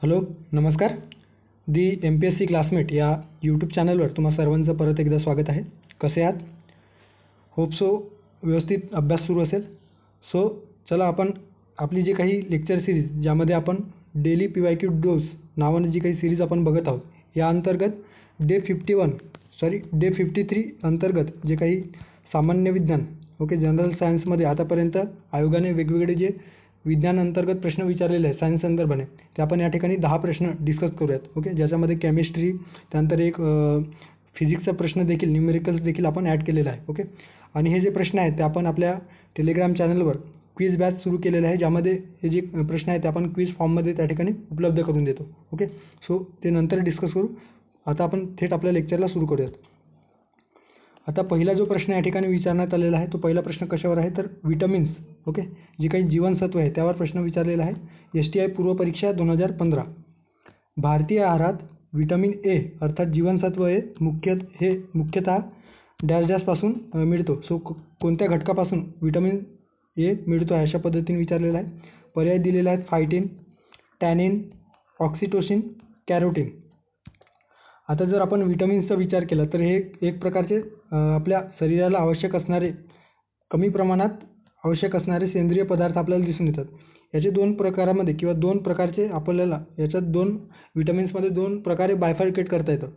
Hello नमस्कार. दी MPSC classmate या YouTube चॅनलवर तुम्हा सर्वांचं परत एकदा स्वागत आहे. कसे आहात? होप सो व्यवस्थित अभ्यास सुरू असेल. सो चला आपण आपली जी काही लेक्चर सिरीज ज्यामध्ये आपण डेली PYQ डोज नावाने जी काही सिरीज आपण बघत आहोत, या अंतर्गत डे 53 अंतर्गत जे काही सामान्य विज्ञान जनरल सायन्समध्ये आतापर्यंत आयोगाने वेगवेगळे जे विज्ञान अंतर्गत प्रश्न विचारलेले आहेत सायन्स संदर्भाने, ते आपण या ठिकाणी 10 प्रश्न डिस्कस करूयात. ज्याच्यामध्ये केमिस्ट्री, त्यानंतर एक फिजिक्सचा प्रश्न देखील, न्यूमेरिकल्स देखील आपण ॲड केलेला आहे. आणि हे जे प्रश्न आहेत ते आपण आपल्या टेलिग्राम चॅनलवर क्विज बॅच सुरू केलेलं आहे, ज्यामध्ये हे जे प्रश्न आहेत ते आपण क्विज फॉर्ममध्ये त्या ठिकाणी उपलब्ध करून देतो. सो ते नंतर डिस्कस करू. आता आपण थेट आपल्या लेक्चरला सुरू करूयात. आता पहिला जो प्रश्न या ठिकाणी विचारण्यात आलेला आहे, तो पहिला प्रश्न कशावर आहे तर विटामिन्स, जी काही जीवनसत्व आहे त्यावर प्रश्न विचारलेला आहे. STI पूर्व परीक्षा 2015. भारतीय आहारात विटामिन ए अर्थात जीवनसत्व हे मुख्यतः डॅशपासून मिळतो. सो कोणत्या घटकापासून विटामिन ए मिळतो आहे अशा पद्धतीने विचारलेला आहे. पर्याय दिलेले आहेत फायटिन, टॅनिन, ऑक्सिटोसिन, कॅरोटीन. आता जर आपण विटामिन्सचा विचार केला तर हे एक प्रकारचे आपल्या शरीराला आवश्यक असणारे, कमी प्रमाणात आवश्यक असणारे सेंद्रिय पदार्थ आपल्याला दिसून येतात. याचे दोन प्रकारामध्ये किंवा दोन प्रकारचे आपल्याला याच्यात विटामिन्समध्ये दोन प्रकारे बायफर्केट करता येतं.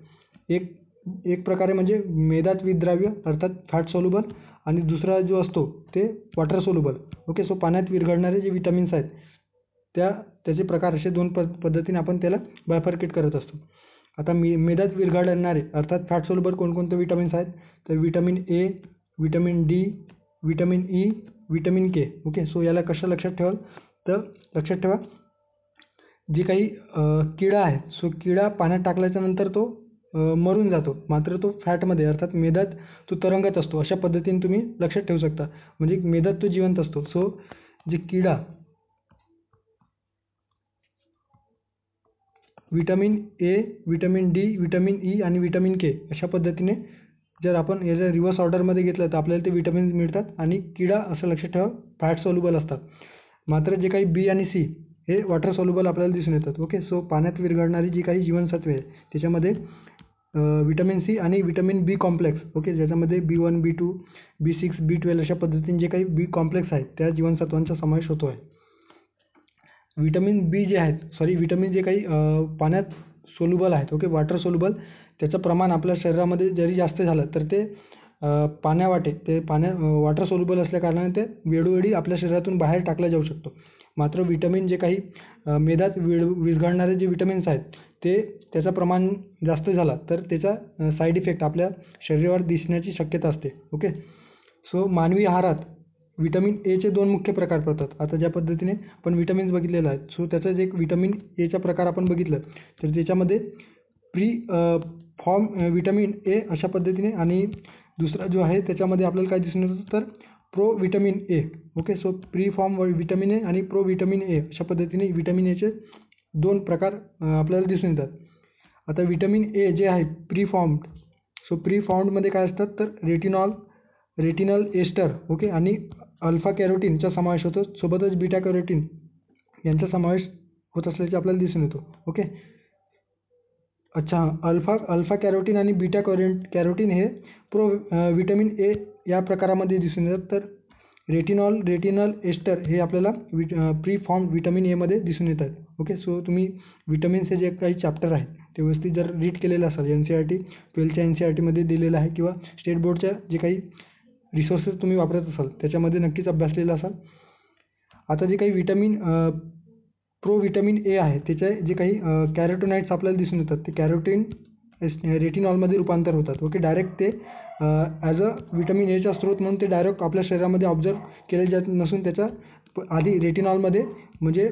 एक प्रकारे म्हणजे मेदात विद्राव्य अर्थात फॅट सोल्युबल, आणि दुसरा जो असतो ते वॉटर सोल्युबल. सो पाण्यात विरघळणारे जे विटामिन्स आहेत त्याचे प्रकार असे दोन पद्धतीने आपण त्याला बायफर्केट करत असतो. आता मेदात विरघळणारे अर्थात फॅट सोल्युबल कोणकोणते विटामिन्स आहेत तर vitamin A, vitamin D, vitamin E, vitamin K. So याला कसं लक्षात ठेवाल तर लक्षात ठेवा, जी काही किडा आहे, सो किडा पाण्यात टाकल्याच्या नंतर तो मरून जातो, मात्र तो फॅटमध्ये अर्थात मेदात तो तरंगत असतो. अशा पद्धतीने तुम्ही लक्षात ठेवू शकता, म्हणजे मेदात तो जिवंत असतो. सो जे किडा vitamin A, vitamin D, vitamin E आणि विटामिन के अशा पद्धतीने जर आपण याच्या रिव्हर्स ऑर्डरमध्ये घेतलं तर आपल्याला ते विटामिन्स मिळतात. आणि किडा असं लक्षात ठेवा फॅट सोल्युबल असतात, मात्र जे काही बी आणि सी हे वॉटर सोल्युबल आपल्याला दिसून येतात. सो पाण्यात विरघळणारी जी काही जीवनसत्वे आहे त्याच्यामध्ये विटामिन सी आणि विटामिन बी कॉम्प्लेक्स, ज्याच्यामध्ये B1, B2, B6, B12 अशा पद्धतीने जे काही बी कॉम्प्लेक्स आहेत त्या जीवनसत्वांचा समावेश होतो आहे. विटामिन जे काही पाण्यात सोल्युबल आहेत, वॉटर सोल्युबल, त्याचं प्रमाण आपल्या शरीरामध्ये जरी जास्त झालं तर ते वॉटर सोल्युबल असल्या कारणाने ते वेळोवेळी आपल्या शरीरातून बाहेर टाकला जाऊ शकतो. मात्र विटामिन जे काही मेदात विरघळणारे जे विटामिन्स आहेत त्याचं प्रमाण जास्त झाला तर त्याचा साईड इफेक्ट आपल्या शरीरावर दिसण्याची शक्यता असते. सो मानवी आहारात विटामिन एचे दोन मुख्य प्रकार पडतात. आता ज्या पद्धतीने आपण विटामिन्स बघितलेलं आहे, सो त्याचा जे विटामिन एचा प्रकार आपण बघितलं तर त्याच्यामध्ये प्री फॉर्म विटामिन ए अशा पद्धतीने, आणि दुसरा जो आहे त्याच्यामध्ये आपल्याला काय दिसून येतं तर pro vitamin A. So pre form vitamin A आणि प्रो विटामिन ए अशा पद्धतीने विटामिन एचे दोन प्रकार आपल्याला दिसून येतात. आता विटामिन ए जे आहे प्री फॉर्म्ड, सो प्री फॉर्म्डमध्ये काय असतात तर रेटिनल एस्टर आणि अल्फा कॅरोटीनचा समावेश होतो, सोबतच बीटा कॅरोटीन यांचा समावेश होत असल्याचे आपल्याला दिसून येतो. अल्फा कॅरोटीन आणि बीटा कॅरोटीन हे प्रो विटामिन ए या प्रकारामध्ये दिसून येतात, तर रेटिनल एस्टर हे आपल्याला प्री फॉर्म विटामिन एमध्ये दिसून येतात. सो तुम्ही विटामिन्सचे जे काही चॅप्टर आहे ते व्यवस्थित जर रीड केलेलं असाल, NCERT 12च्या NCERTमध्ये दिलेलं आहे, किंवा स्टेट बोर्डच्या जे काही रिसोर्सेस तुम्ही वापरत असाल त्याच्यामध्ये नक्कीच अभ्यासलेलं असाल. आता जे काही प्रो विटामिन ए आहे त्याचे जे काही कॅरोटिनॉइड्स आपल्याला दिसून येतात ते कॅरोटीन रेटिनॉलमध्ये रूपांतर होतात. डायरेक्ट ते ॲज अ विटामिन एचा स्रोत म्हणून ते डायरेक्ट आपल्या शरीरामध्ये ऑब्झर्व केले जात नसून त्याचा आधी रेटिनॉलमध्ये, म्हणजे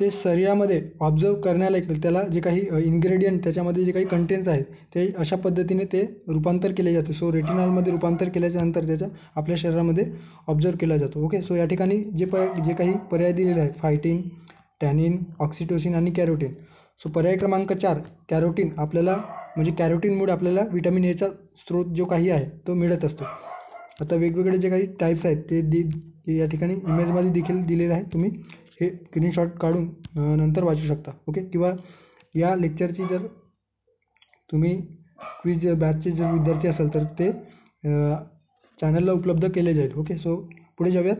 ते शरीरामध्ये ऑब्झर्व करण्याला त्याला जे काही इन्ग्रेडियंट त्याच्यामध्ये जे काही कंटेंट्स आहेत ते अशा पद्धतीने ते रूपांतर केले जाते. सो रेटिनॉलमध्ये रूपांतर केल्याच्यानंतर त्याचा आपल्या शरीरामध्ये ऑब्झर्व केला जातो. सो या ठिकाणी जे काही पर्याय दिलेले आहेत फायटिन, टॅनिन, ऑक्सिटोसिन आणि कॅरोटीन. सो पर्याय क्रमांक 4 कॅरोटीन आपल्याला, म्हणजे कॅरोटीनमुळे आपल्याला विटामिन एचा स्रोत जो काही आहे तो मिळत असतो. आता वेगवेगळे जे काही टाईप्स आहेत ते या ठिकाणी इमेजमध्ये देखील दिलेले आहेत, तुम्ही हे स्क्रीनशॉट काढून नंतर वाचू शकता. ओके, किंवा या लेक्चरची जर तुम्ही क्विज बॅचचे जर विद्यार्थी असाल तर ते चॅनलला उपलब्ध केले जाईल. ओके, सो पुढे जाऊयात.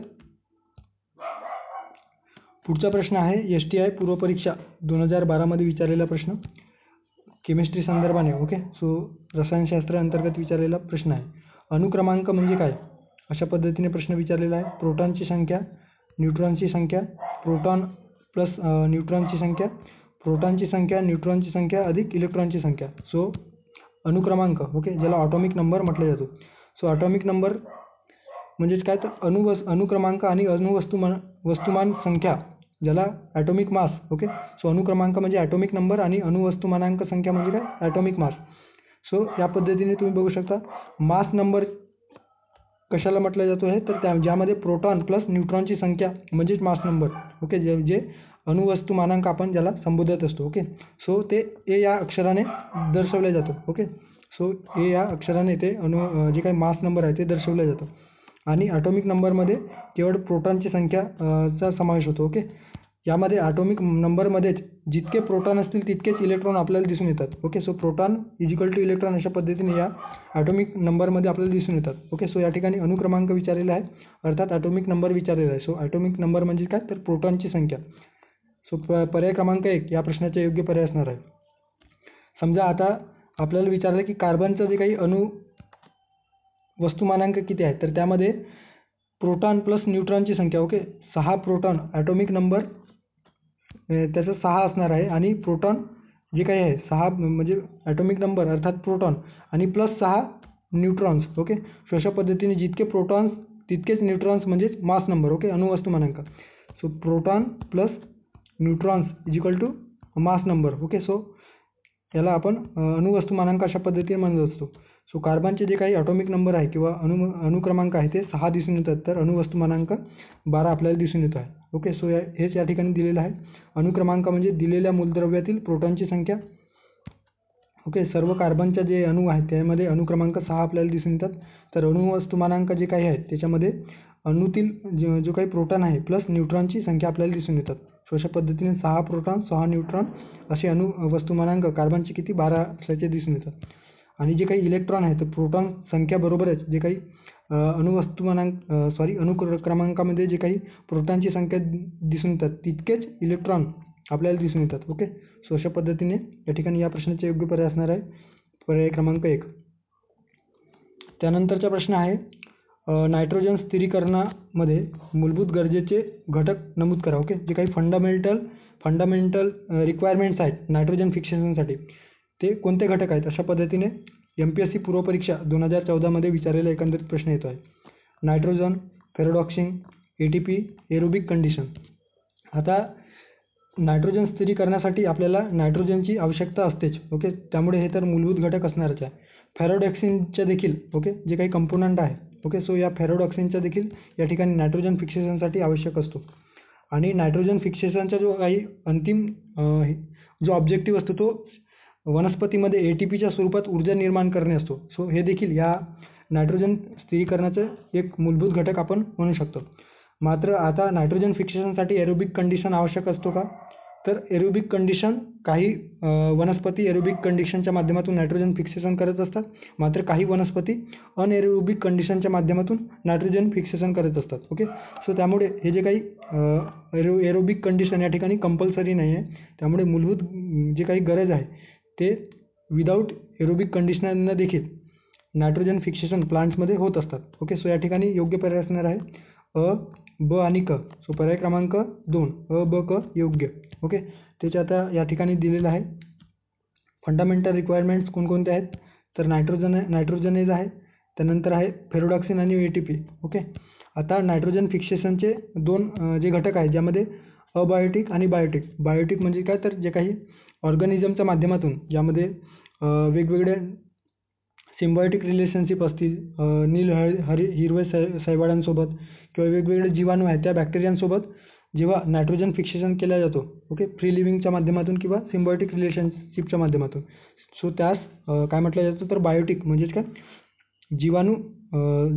पुढचा प्रश्न आहे STI पूर्वपरीक्षा 2012 मध्ये विचारलेला प्रश्न, केमिस्ट्री संदर्भाने. ओके, सो रसायनशास्त्र अंतर्गत विचारलेला प्रश्न आहे. अनुक्रमांक म्हणजे काय, अशा पद्धतीने प्रश्न विचारलेला आहे. प्रोटॉनची संख्या, न्यूट्रॉनची संख्या, प्रोटॉन प्लस न्यूट्रॉनची संख्या, प्रोटॉनची संख्या, न्यूट्रॉनची संख्या अधिक इलेक्ट्रॉनची संख्या. सो अनुक्रमांक, ओके, ज्याला ॲटॉमिक नंबर म्हटलं जातो. सो ॲटॉमिक नंबर म्हणजेच काय, तर अनुक्रमांक आणि वस्तुमान संख्या, ज्याला ॲटॉमिक मास. ओके, सो अनुक्रमांक म्हणजे ॲटॉमिक नंबर आणि अणुवस्तुमानांक संख्या म्हणजे काय, ॲटॉमिक मास. सो या पद्धतीने तुम्ही बघू शकता. मास नंबर कशाला म्हटलं जातो आहे, तर ज्यामध्ये प्रोटॉन प्लस न्यूट्रॉनची संख्या म्हणजेच मास नंबर. ओके, जे अणुवस्तुमानांक आपण ज्याला संबोधत असतो. ओके, सो ते ए या अक्षराने दर्शवले जातो. ओके, सो ए या अक्षराने ते जे काही मास नंबर आहे ते दर्शवलं जातं. आणि ॲटॉमिक नंबरमध्ये केवळ प्रोटॉनची संख्या चा समावेश होतो. ओके, यामध्ये ॲटॉमिक नंबरमध्येच जितके प्रोटॉन असतील तितकेच इलेक्ट्रॉन आपल्याला दिसून येतात. ओके, सो प्रोटॉन इजिकल टू इलेक्ट्रॉन अशा पद्धतीने या ॲटॉमिक नंबरमध्ये आपल्याला दिसून येतात. ओके, सो या ठिकाणी अनुक्रमांक विचारलेला आहे, अर्थात ॲटॉमिक नंबर विचारलेला आहे. सो ॲटॉमिक नंबर म्हणजे काय, तर प्रोटॉनची संख्या. सो पर्याय क्रमांक 1 या प्रश्नाचे योग्य पर्याय असणार आहे. समजा आता आपल्याला विचारलं की कार्बनचं जे काही वस्तुमानांक किती आहे, तर त्यामध्ये प्रोटॉन प्लस न्यूट्रॉनची संख्या. ओके, 6 प्रोटॉन, ॲटॉमिक नंबर त्याचं 6 असणार आहे. आणि प्रोटॉन जे काही आहे 6 म्हणजे ॲटॉमिक नंबर अर्थात प्रोटॉन आणि प्लस 6 न्यूट्रॉन्स. ओके, सो अशा पद्धतीने जितके प्रोटॉन्स तितकेच न्यूट्रॉन्स म्हणजेच मास नंबर. ओके, अणुवस्तुमानांक. So proton plus neutrons is equal to mass number. Okay, so याला आपण अणुवस्तुमानांक अशा पद्धतीने म्हणत असतो. सो कार्बनचे जे काही ॲटॉमिक नंबर आहे किंवा अनुक्रमांक आहे ते 6 दिसून येतात, तर अणुवस्तुमानांक 12 आपल्याला दिसून येतो आहे. ओके, सो हेच या ठिकाणी दिलेलं आहे. अनुक्रमांक म्हणजे दिलेल्या मूलद्रव्यातील प्रोटॉनची संख्या. ओके, सर्व कार्बनच्या जे अणू आहेत त्यामध्ये अनुक्रमांक 6 आपल्याला दिसून येतात. तर अणुवस्तुमानांक जे काही आहेत त्याच्यामध्ये अणूतील जो काही प्रोटॉन आहे प्लस न्यूट्रॉनची संख्या आपल्याला दिसून येतात. सो अशा पद्धतीने 6 प्रोटॉन 6 न्यूट्रॉन असे अणुवस्तुमानांक कार्बनचे किती 12 असल्याचे दिसून येतात. आणि जे काही इलेक्ट्रॉन आहे तर प्रोटॉन संख्या बरोबरच जे काही अनुक्रमांकामध्ये जे काही प्रोटॉनची संख्या दिसून येतात तितकेच इलेक्ट्रॉन आपल्याला दिसून येतात. ओके, सो अशा पद्धतीने या ठिकाणी या प्रश्नाचे योग्य पर्याय असणार आहे पर्याय क्रमांक 1. त्यानंतरचा प्रश्न आहे नायट्रोजन स्थिरीकरणामध्ये मूलभूत गरजेचे घटक नमूद करा. ओके, जे काही फंडामेंटल रिक्वायरमेंट्स आहेत नायट्रोजन फिक्सेशनसाठी ते कोणते घटक आहेत, अशा पद्धतीने MPSC पूर्वपरीक्षा 2014 मध्ये विचारलेला एकंदरीत प्रश्न येतो आहे. Nitrogen, ferredoxin, ATP, aerobic condition. आता नायट्रोजन स्थिरीकरणासाठी आपल्याला नायट्रोजनची आवश्यकता असतेच. ओके, त्यामुळे हे तर मूलभूत घटक असणारच आहे. फेरोडॉक्सिनच्या देखील ओके जे काही कंपोनंट आहे. ओके, सो या फेरोडॉक्सिनचा देखील या ठिकाणी नायट्रोजन फिक्सेशनसाठी आवश्यक असतो. आणि नायट्रोजन फिक्सेशनचा जो काही अंतिम जो ऑब्जेक्टिव्ह असतो तो वनस्पतीमध्ये ATPच्या स्वरूपात ऊर्जा निर्माण करणे असतो. सो हे देखील या नायट्रोजन स्थिरीकरणाचं एक मूलभूत घटक आपण म्हणू शकतो. मात्र आता नायट्रोजन फिक्सेशनसाठी एरोबिक कंडिशन आवश्यक असतो का, तर एरोबिक कंडिशन काही वनस्पती एरोबिक कंडिशनच्या माध्यमातून नायट्रोजन फिक्सेशन करत असतात, मात्र काही वनस्पती अनएरोबिक कंडिशनच्या माध्यमातून नायट्रोजन फिक्सेशन करत असतात. ओके, सो त्यामुळे हे जे काही एरोबिक कंडिशन या ठिकाणी कंपल्सरी नाही आहे. त्यामुळे मूलभूत जे काही गरज आहे ते विदाऊट एरोबिक कंडिशनरनं देखील नायट्रोजन फिक्सेशन प्लांट्समध्ये होत असतात. ओके, सो या ठिकाणी योग्य पर्याय असणार आहे अ, ब आणि क. सो पर्याय क्रमांक 2 अ, ब, क योग्य. ओके, त्याच्या आता या ठिकाणी दिलेलं आहे फंडामेंटल रिक्वायरमेंट्स कोणकोणते आहेत, तर नायट्रोजनेज आहे, त्यानंतर आहे फेरोडॉक्सिन आणि ATP. ओके, आता नायट्रोजन फिक्सेशनचे 2 जे घटक आहेत ज्यामध्ये अबायोटिक आणि बायोटिक. बायोटिक म्हणजे काय, तर जे काही ऑर्गॅनिझमच्या माध्यमातून ज्यामध्ये वेगवेगळे सिम्बायोटिक रिलेशनशिप असतील हिरवे शैवाळांसोबत किंवा वेगवेगळे जीवाणू आहेत त्या बॅक्टेरियांसोबत जेव्हा नायट्रोजन फिक्सेशन केला जातो. ओके, फ्री लिव्हिंगच्या माध्यमातून किंवा सिम्बायोटिक रिलेशनशिपच्या माध्यमातून. सो त्यास काय म्हटलं जातं, तर बायोटिक म्हणजेच काय जीवाणू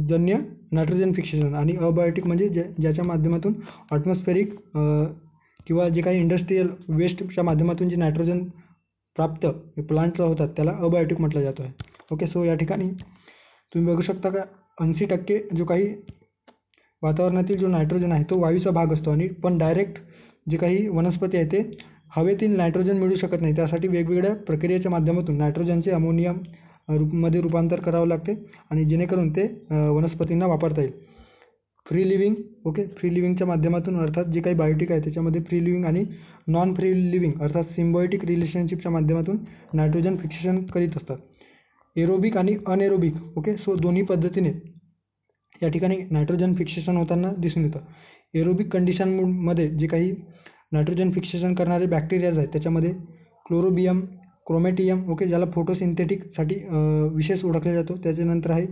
जन्य नायट्रोजन फिक्सेशन. आणि अबायोटिक म्हणजे ज्याच्या माध्यमातून ॲटमॉस्फेरिक किंवा जे काही इंडस्ट्रियल वेस्टच्या माध्यमातून जे नायट्रोजन प्राप्त प्लांटला होतात त्याला अबायोटिक म्हटलं जातं आहे. ओके, सो या ठिकाणी तुम्ही बघू शकता का 80% जो काही वातावरणातील जो नायट्रोजन आहे तो वायूचा भाग असतो, आणि पण डायरेक्ट जे काही वनस्पती आहे ते हवेतील नायट्रोजन मिळू शकत नाही. त्यासाठी वेगवेगळ्या प्रक्रियेच्या माध्यमातून नायट्रोजनचे अमोनियम मध्ये रूपांतर करावं लागते, आणि जेणेकरून ते वनस्पतींना वापरता येईल. फ्री लिव्हिंग, ओके, फ्री लिव्हिंगच्या माध्यमातून अर्थात जे काही बायोटिक आहे त्याच्यामध्ये फ्री लिव्हिंग आणि नॉन फ्री लिव्हिंग अर्थात सिम्बायोटिक रिलेशनशिपच्या माध्यमातून नायट्रोजन फिक्सेशन करीत असतात. एरोबिक आणि अनएरोबिक, ओके, सो दोन्ही पद्धतीने या ठिकाणी नायट्रोजन फिक्सेशन होताना दिसून येतं. एरोबिक कंडिशनमध्ये जे काही नायट्रोजन फिक्सेशन करणारे बॅक्टेरियाज आहेत त्याच्यामध्ये क्लोरोबियम, क्रोमॅटियम, ओके, ज्याला फोटोसिंथेटिकसाठी विशेष ओळखला जातो. त्याच्यानंतर आहे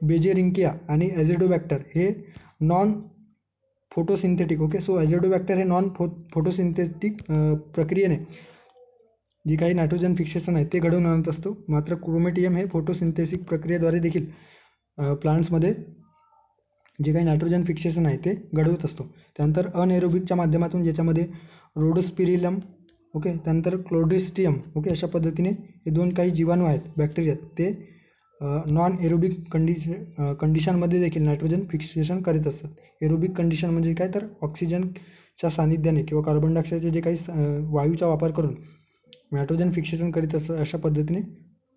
बेजेरिंकिया आणि ॲझिडोबॅक्टर, हे नॉन फोटोसिंथेटिक, ओके, सो ॲझिडोबॅक्टर हे नॉन फोटोसिंथेटिक प्रक्रियेने जे काही नायट्रोजन फिक्सेशन आहे ते घडवून आणत असतो. मात्र क्रोमॅटियम हे फोटोसिंथेसिस प्रक्रियेद्वारे देखील प्लांट्समध्ये जे काही नायट्रोजन फिक्सेशन आहे ते घडवत असतो. त्यानंतर अनएरोबिकच्या माध्यमातून ज्याच्यामध्ये रोडोस्पिरिलम, ओके, त्यानंतर क्लोस्ट्रिडियम, ओके, अशा पद्धतीने हे दोन काही जीवाणू आहेत, बॅक्टेरिया, ते नॉन एरोबिक कंडिशनमध्ये देखील नायट्रोजन फिक्सेशन करीत असतात. एरोबिक कंडिशन म्हणजे काय, तर ऑक्सिजनच्या सानिध्याने किंवा कार्बन डायऑक्साईडचे जे काही वायूचा वापर करून नायट्रोजन फिक्सेशन करीत असतात. अशा पद्धतीने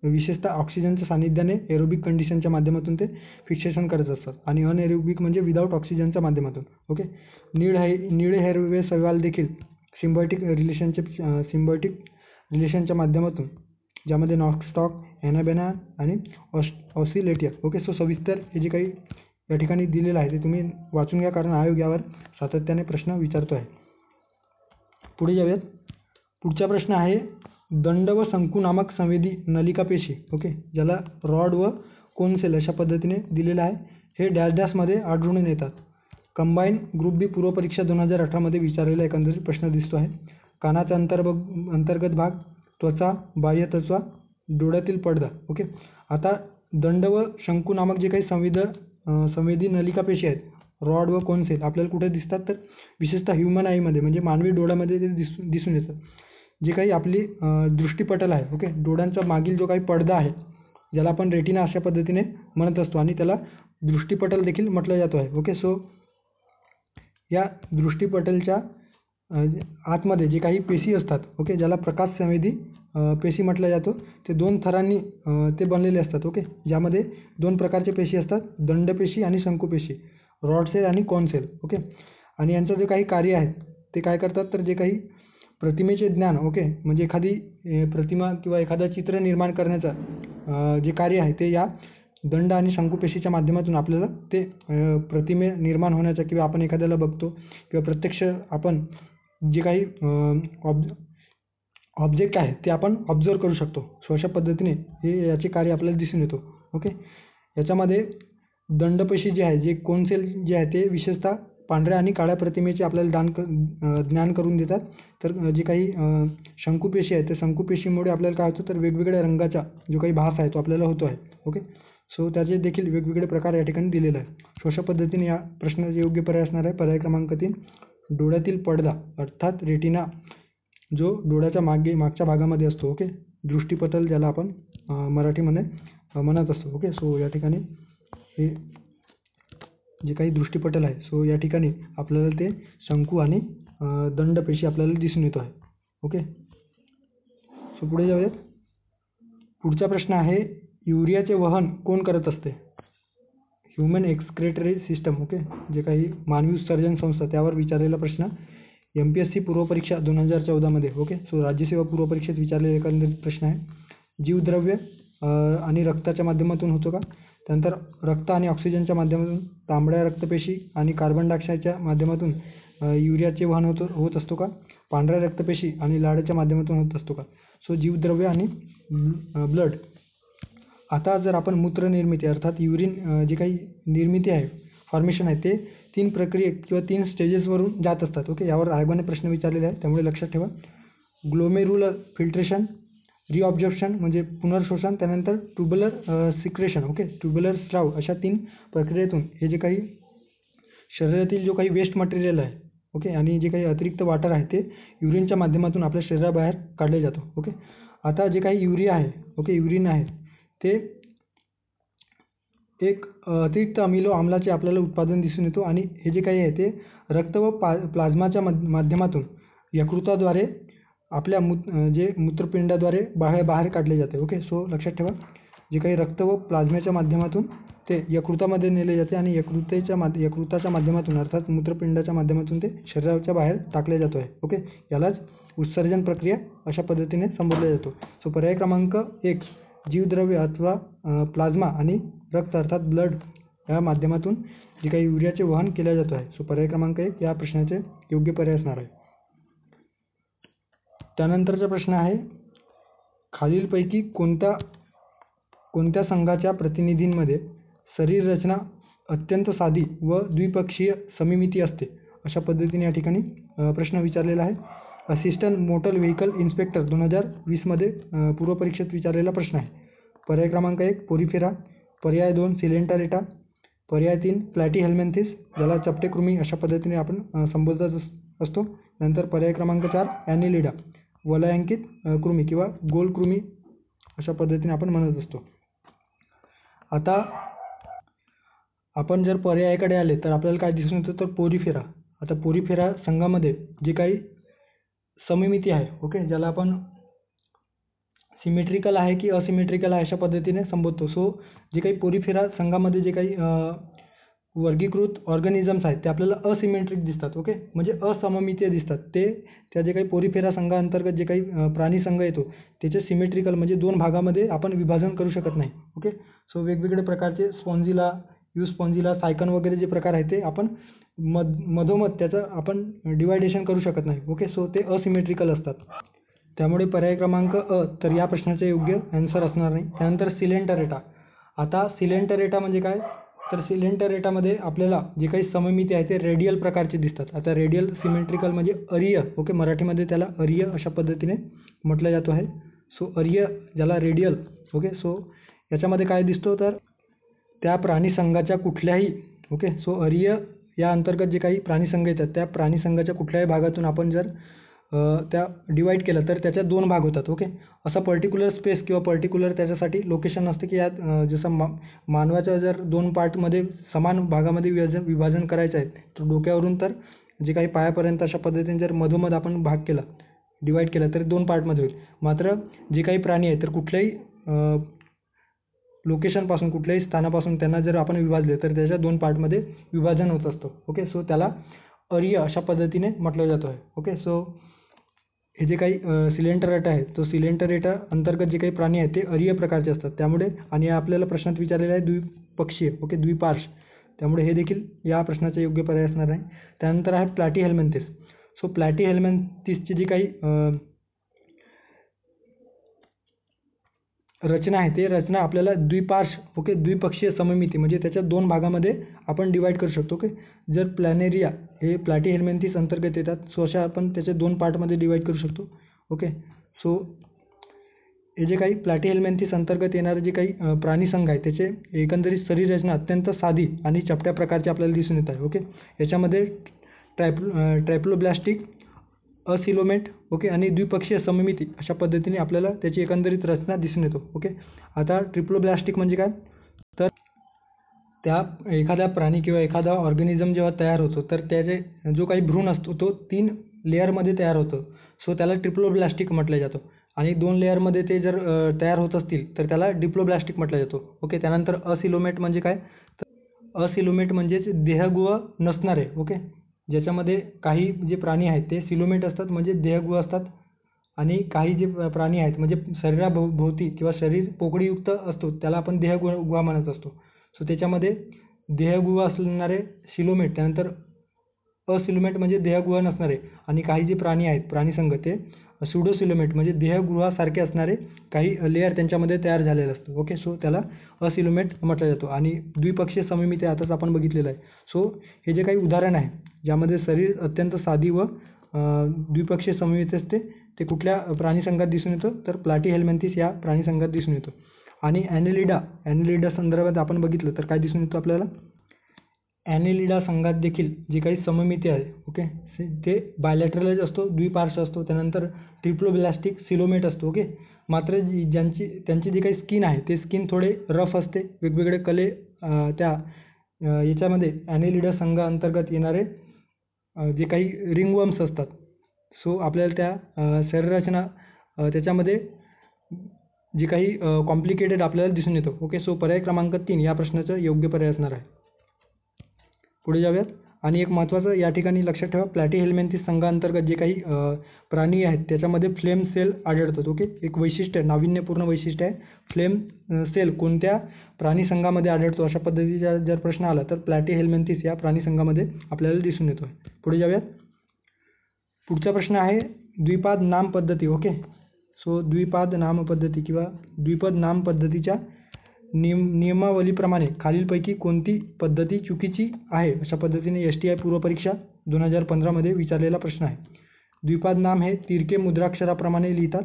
विशेषतः ऑक्सिजनच्या सानिध्याने एरोबिक कंडिशनच्या माध्यमातून ते फिक्सेशन करत असतात, आणि अनएरोबिक म्हणजे विदाऊट ऑक्सिजनच्या माध्यमातून. ओके, निळे हेरवे शैवाल देखील सिम्बायोटिक रिलेशनच्या माध्यमातून, ज्यामध्ये नॉक्स्टॉक, ॲनाबेना आणि ऑसिलेटिया, ओके, सो सविस्तर हे जे काही या ठिकाणी दिलेलं आहे ते तुम्ही वाचून घ्या, कारण आयोग यावर सातत्याने प्रश्न विचारतो आहे. पुढे जाऊयात. पुढचा प्रश्न आहे दंड व शंकू नामक संवेदी नलिका पेशी, ओके, ज्याला रॉड व कोन सेल अशा पद्धतीने दिलेलं आहे. हे डॅश डॅशमध्ये आढळून येतात. कंबाईन ग्रुप बी पूर्वपरीक्षा 2018 मध्ये विचारलेला एकंदरीत प्रश्न दिसतो आहे. कानाचा अंतर्गत भाग, त्वचा, बाह्य त्वचा, डोळ्यातील पडदा, ओके. आता दंड व शंकू नामक जे काही संवेदी नलिका पेशी आहेत, रॉड व कोन सेल, आपल्याला कुठे दिसतात, तर विशेषतः ह्युमन आईमध्ये म्हणजे मानवी डोळ्यामध्ये ते दिसून येतं. जे काही आपली दृष्टीपटल आहे, ओके, डोळ्यांचा मागील जो काही पडदा आहे ज्याला आपण रेटिना अशा पद्धतीने म्हणत असतो, आणि त्याला दृष्टीपटल देखील म्हटलं जातो आहे. ओके, सो या दृष्टीपटलच्या आतमध्ये जे काही पेशी असतात, ओके, ज्याला प्रकाश संवेदी पेशी म्हटलं जातो, ते दोन थरांनी ते बनलेले असतात. ओके, ज्यामध्ये दोन प्रकारचे पेशी असतात, दंडपेशी आणि शंकुपेशी, रॉड सेल आणि कोन सेल. ओके, आणि यांचं जे काही कार्य आहे ते काय करतात, तर जे काही प्रतिमेचे ज्ञान, ओके, म्हणजे एखादी प्रतिमा किंवा एखादं चित्र निर्माण करण्याचं जे कार्य आहे ते या दंड आणि शंकुपेशीच्या माध्यमातून आपल्याला ते प्रतिमे निर्माण होण्याचा, किंवा आपण एखाद्याला बघतो किंवा प्रत्यक्ष आपण जे काही ऑब्जेक्ट आहे ते आपण ऑब्झर्व करू शकतो. सो अशा पद्धतीने हे याचे कार्य आपल्याला दिसून येतो. ओके, याच्यामध्ये दंडपेशी जे आहे, जे कोन सेल जे आहे ते विशेषतः पांढऱ्या आणि काळ्या प्रतिमेचे आपल्याला ज्ञान करून देतात. तर जे काही शंकुपेशी आहे त्या शंकुपेशीमुळे आपल्याला काय होतं, तर वेगवेगळ्या रंगाचा जो काही भास आहे तो आपल्याला होतो आहे. ओके, सो त्याचे देखील वेगवेगळे प्रकार या ठिकाणी दिलेले आहे. सो अशा पद्धतीने या प्रश्नाचे योग्य पर्याय असणार आहे पर्याय क्रमांक 3, डोळ्यातील पडदा अर्थात रेटिना, जो डोळ्याच्या मागच्या भागामध्ये असतो. ओके, दृष्टीपटल ज्याला आपण मराठीमध्ये म्हणत असतो. ओके, सो या ठिकाणी हे जे काही दृष्टीपटल आहे, सो या ठिकाणी आपल्याला ते शंकू आणि दंडपेशी आपल्याला दिसून येतो आहे. ओके, सो पुढे जाऊयात. पुढचा प्रश्न आहे युरियाचे वहन कोण करत असते? ह्युमन एक्सक्रेटरी सिस्टम, ओके, जे काही मानवी उत्सर्जन संस्था, त्यावर विचारलेला प्रश्न MPSC पूर्वपरीक्षा 2014 मध्ये. ओके, सो राज्यसेवा पूर्वपरीक्षेत विचारलेला एकंदरीत प्रश्न आहे. जीवद्रव्य आणि रक्ताच्या माध्यमातून होतो का? त्यानंतर रक्त आणि ऑक्सिजनच्या माध्यमातून, तांबड्या रक्तपेशी आणि कार्बन डायऑक्साईडच्या माध्यमातून युरियाचे वहन होत असतो का? पांढऱ्या रक्तपेशी आणि लाळेच्या माध्यमातून होत असतो का? सो जीवद्रव्य आणि ब्लड. आता जर आपण मूत्रनिर्मिती अर्थात युरिन जे काही निर्मिती आहे, फॉर्मेशन आहे, ते 3 प्रक्रिये किंवा 3 स्टेजेसवरून जात असतात. ओके, यावर आयोगाने प्रश्न विचारलेले आहे, त्यामुळे लक्षात ठेवा. ग्लोमेरुलर फिल्ट्रेशन, रिऑब्जॉर्प्शन म्हणजे पुनर्शोषण, त्यानंतर ट्युब्युलर सिक्रेशन, ओके, ट्युब्युलर स्राव, अशा 3 प्रक्रियेतून हे जे काही शरीरातील जो काही वेस्ट मटेरियल आहे ओके, आणि जे काही अतिरिक्त वॉटर आहे ते युरिनच्या माध्यमातून आपल्या शरीराबाहेर काढले जातो. ओके, आता जे काही युरिया आहे, ओके, युरिन आहे ते एक अतिरिक्त अमिनो आम्लाचे आपल्याला उत्पादन दिसून येतो आणि हे जे काही आहे ते रक्त व प्लाझ्माच्या माध्यमातून यकृताद्वारे आपल्या जे मूत्रपिंडाद्वारे बाहेर काढले जाते. ओके, सो लक्षात ठेवा, जे काही रक्त व प्लाझ्माच्या माध्यमातून ते यकृतामध्ये नेले जाते आणि यकृताच्या माध्यमातून अर्थात मूत्रपिंडाच्या माध्यमातून ते शरीराच्या बाहेर टाकले जातो आहे. ओके, यालाच उत्सर्जन प्रक्रिया अशा पद्धतीने संबोधला जातो. सो पर्याय क्रमांक 1 जीवद्रव्य अथवा प्लाझ्मा आणि रक्त अर्थात ब्लड या माध्यमातून जे काही युरियाचे वहन केले जात आहे. सो पर्याय क्रमांक 1 या प्रश्नाचे योग्य पर्याय असणार आहे. त्यानंतरचा प्रश्न आहे, खालीलपैकी कोणत्या संघाच्या प्रतिनिधींमध्ये शरीर रचना अत्यंत साधी व द्विपक्षीय समिमिती असते? अशा पद्धतीने या ठिकाणी प्रश्न विचारलेला आहे. असिस्टंट मोटर व्हेकल इन्स्पेक्टर 2020 मध्ये पूर्वपरीक्षेत विचारलेला प्रश्न आहे. पर्याय क्रमांक 1 पोरिफेरा, पर्याय 2 सिलेंटारेटा, पर्याय 3 प्लॅटीहेल्मिंथिस ज्याला चपटेकृमी अशा पद्धतीने आपण संबोधत असतो. नंतर पर्याय क्रमांक 4 ॲनिलिडा वलयांकित कृमी किंवा गोल कृमी अशा पद्धतीने आपण म्हणत असतो. आता आपण जर पर्यायाकडे आले तर आपल्याला काय दिसून येतं तर पोरिफेरा. आता पोरिफेरा संघामध्ये जे काही समिमिती आहे, ओके, ज्याला आपण सिमेट्रिकल आहे की असिमेट्रिकल आहे अशा पद्धतीने संबोधतो. सो जे काही पोरिफेरा संघामध्ये जे काही वर्गीकृत ऑर्गॅनिझम्स आहेत ते आपल्याला असिमेट्रिक दिसतात. ओके, म्हणजे असममितीय दिसतात. त्या जे काही पोरिफेरा संघाअंतर्गत जे काही प्राणी संघ येतो त्याचे सिमेट्रिकल म्हणजे 2 भागामध्ये आपण विभाजन करू शकत नाही. ओके, सो वेगवेगळे प्रकारचे स्पॉन्जिला, युस्पॉन्जिला, सायकन वगैरे जे प्रकार आहेत ते आपण मधोमध त्याचं आपण डिवायडेशन करू शकत नाही. ओके, सो ते असिमेट्रिकल असतात. त्यामुळे पर्याय क्रमांक अ तर या प्रश्नाचे योग्य आन्सर असणार नाही. त्यानंतर सिलेंटरेटा. आता सिलेंटरेटा म्हणजे काय तर सिलेंटरेटामध्ये आपल्याला जे काही सममिती आहे ते रेडियल प्रकारचे दिसतात. आता रेडियल सिमेट्रिकल म्हणजे अरीय. ओके, मराठीमध्ये त्याला अरीय अशा पद्धतीने म्हटलं जातो आहे. सो अरीय ज्याला रेडियल. ओके, सो याच्यामध्ये काय दिसतो तर त्या प्राणीसंघाच्या कुठल्याही, ओके, सो अरीय या अंतर्गत जे काही प्राणीसंघ येतात त्या प्राणीसंघाच्या कुठल्याही भागातून आपण जर त्या डिवाईड केलं तर त्याच्यात 2 भाग होतात. ओके, असा पर्टिक्युलर स्पेस किंवा पर्टिक्युलर त्याच्यासाठी लोकेशन असते की यात जसं मानवाच्या जर 2 पार्टमध्ये समान भागामध्ये विभाजन करायचं आहे तर डोक्यावरून तर जे काही पायापर्यंत अशा पद्धतीने जर मधोमध आपण भाग केला, डिवाईड केला तर 2 पार्टमध्ये होईल. मात्र जे काही प्राणी आहेत तर कुठल्याही लोकेशनपासून कुठल्याही स्थानापासून त्यांना जर आपण विभागले तर त्याच्या 2 पार्टमध्ये विभाजन होत असतं. ओके, सो त्याला अरीय अशा पद्धतीने म्हटलं जातं आहे. ओके, सो हे जे काही सिलेंटरेटा आहे तो सिलेंटरेटा अंतर्गत जे काही प्राणी आहेत ते अरीय प्रकारचे असतात. त्यामुळे आणि आपल्याला प्रश्नात विचारलेला आहे द्विपक्षीय, ओके, द्विपार्श. त्यामुळे हे देखील या प्रश्नाचे योग्य पर्याय असणार नाही. त्यानंतर आहे प्लॅटीहेल्मिंथिस. सो प्लॅटीहेल्मिंथिसची जी काही रचना आहे ते रचना आपल्याला द्विपार्श, ओके, द्विपक्षीय सममिती म्हणजे त्याच्या 2 भागामध्ये आपण डिवाईड करू शकतो. ओके, जर प्लॅनेरिया हे प्लॅटीहेल्मिंथिस अंतर्गत येतात. सो अशा आपण त्याचे 2 पार्टमध्ये डिवाईड करू शकतो. ओके, सो हे जे काही प्लॅटीहेल्मिंथिस अंतर्गत येणारे जे काही प्राणीसंघ आहे त्याचे एकंदरीत शरीर रचना अत्यंत साधी आणि चपट्या प्रकारची आपल्याला दिसून येत आहे. ओके, याच्यामध्ये ट्रायप्लोब्लास्टिक, असिलोमेट, ओके, आणि द्विपक्षीय सममिती अशा पद्धतीने आपल्याला त्याची एकंदरीत रचना दिसून येतो. ओके, आता ट्रिप्लोब्लास्टिक म्हणजे काय तर त्या एखाद्या प्राणी किंवा एखादा ऑर्गॅनिझम जेव्हा तयार होतो तर त्याचे जो काही भ्रूण असतो तो 3 लेअरमध्ये तयार होतो. सो त्याला ट्रिप्लोब्लास्टिक म्हटलं जातं. आणि 2 लेअरमध्ये ते जर तयार होत असतील तर त्याला डिप्लोब्लास्टिक म्हटलं जातो. ओके, त्यानंतर असिलोमेट म्हणजे काय तर असिलोमेट म्हणजेच देहगुहा नसणारे. ओके, ज्याच्यामध्ये काही जे प्राणी आहेत ते सिलोमेट असतात म्हणजे देहगुहा असतात आणि काही जे प्राणी आहेत म्हणजे शरीराभोवती किंवा शरीर पोकळीयुक्त असतो त्याला आपण देहगुहा म्हणत असतो. सो त्याच्यामध्ये देहगुहा असणारे सिलोमेट, त्यानंतर असिलोमेट म्हणजे देहगुहा नसणारे आणि काही जे प्राणी आहेत प्राणीसंघ ते स्युडोसिलोमेट म्हणजे देहगुहासारखे असणारे काही लेअर त्यांच्यामध्ये तयार झालेलं असतं. ओके, सो त्याला असिलोमेट म्हटलं जातो. आणि द्विपक्षीय सममिती आताच आपण बघितलेलं आहे. सो हे जे काही उदाहरण आहे ज्यामध्ये शरीर अत्यंत साधी व द्विपक्षीय सममिती असते ते कुठल्या प्राणीसंघात दिसून येतं तर प्लॅटीहेल्मिंथिस या प्राणीसंघात दिसून येतो. आणि ॲनिलिडा संदर्भात आपण बघितलं तर काय दिसून येतं आपल्याला ॲनेलिडा संघात देखील जे काही सममिती आहे, ओके, ते बायलॅटरलच असतो, द्विपार्श्व असतो. त्यानंतर ट्रिप्लोब्लास्टिक सिलोमेट असतो, ओके. मात्र त्यांची जी काही स्किन आहे ते स्किन थोडे रफ असते. वेगवेगळे कले त्या याच्यामध्ये ॲनेलिडा संघ अंतर्गत येणारे जे काही रिंगवर्म्स असतात. सो आपल्याला त्या शरीररचना त्याच्यामध्ये जी काही कॉम्प्लिकेटेड आपल्याला दिसून येतो, ओके. सो पर्याय क्रमांक 3 या प्रश्नाचं योग्य पर्याय असणार आहे. पुढे जाऊयात. आणि एक महत्त्वाचं या ठिकाणी लक्षात ठेवा, प्लॅटीहेल्मिंथेस संघाअंतर्गत जे काही प्राणी आहेत त्याच्यामध्ये फ्लेम सेल आढळतात, ओके. एक वैशिष्ट्य, नाविन्यपूर्ण वैशिष्ट्य आहे. फ्लेम सेल कोणत्या प्राणी संघामध्ये आढळतो अशा पद्धतीचा जर प्रश्न आला तर प्लॅटीहेल्मिंथेस या प्राणी संघामध्ये आपल्याला दिसून येतो. पुढे जाऊयात. पुढचा प्रश्न आहे द्विपाद नाम पद्धती, ओके. सो द्विपाद नाम पद्धती किंवा द्विपद नाम पद्धतीच्या नियमावलीप्रमाणे खालीलपैकी कोणती पद्धती चुकीची आहे अशा पद्धतीने STI पूर्वपरीक्षा 2015 मध्ये विचारलेला प्रश्न आहे. द्विपाद नाम हे तिरके मुद्राक्षराप्रमाणे लिहितात.